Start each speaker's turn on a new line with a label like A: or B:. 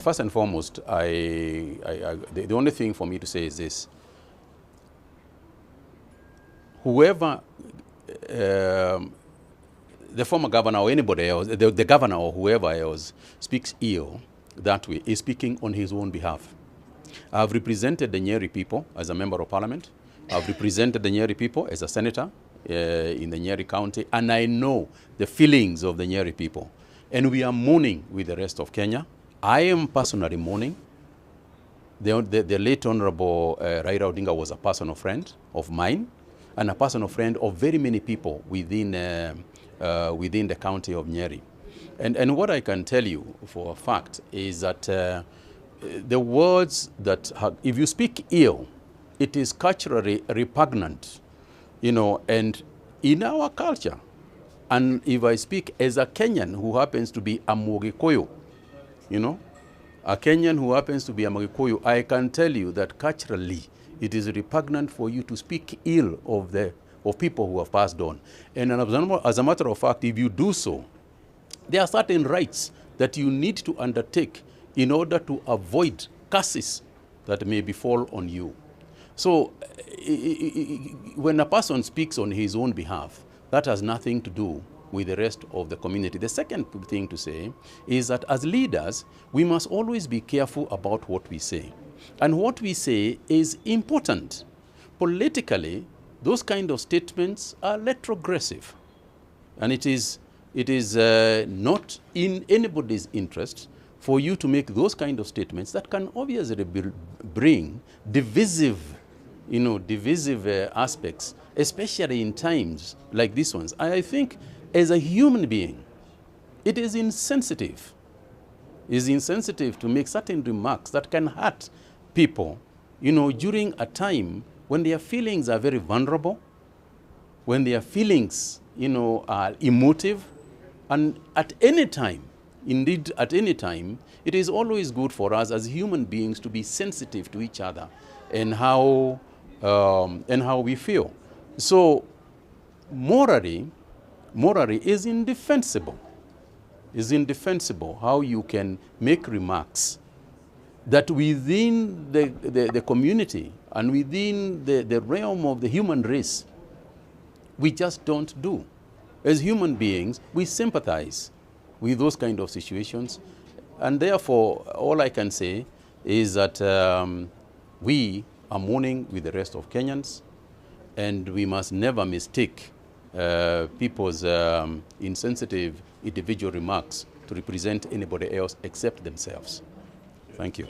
A: First and foremost, the only thing for me to say is this. Whoever, the former governor or anybody else, the governor or whoever else speaks ill that way is speaking on his own behalf. I've represented the Nyeri people as a member of parliament. I've represented the Nyeri people as a senator in the Nyeri county, and I know the feelings of the Nyeri people. And we are mourning with the rest of Kenya. I am personally mourning. The late Honorable Raila Odinga was a personal friend of mine and a personal friend of very many people within the county of Nyeri. And what I can tell you for a fact is that the words that, if you speak ill, it is culturally repugnant, you know, and in our culture. And if I speak as a Kenyan who happens to be a Mogikoyo, you know, a Kenyan who happens to be a Mogikoyo, I can tell you that culturally it is repugnant for you to speak ill of people who have passed on. And as a matter of fact, if you do so, there are certain rights that you need to undertake in order to avoid curses that may befall on you. So when a person speaks on his own behalf, that has nothing to do with the rest of the community. The second thing to say is that as leaders, we must always be careful about what we say. And what we say is important. Politically, those kind of statements are retrogressive. And it is not in anybody's interest for you to make those kind of statements that can obviously bring divisive aspects, especially in times like these ones. I think as a human being, it is insensitive. It is insensitive to make certain remarks that can hurt people, you know, during a time when their feelings are very vulnerable, when their feelings, you know, are emotive, and at any time, indeed at any time, it is always good for us as human beings to be sensitive to each other and how we feel. So morally is indefensible. Is indefensible how you can make remarks that within the community and within the realm of the human race, we just don't do. As human beings, we sympathize with those kind of situations. And therefore, all I can say is that we are mourning with the rest of Kenyans, and we must never mistake people's insensitive individual remarks to represent anybody else except themselves. Thank you.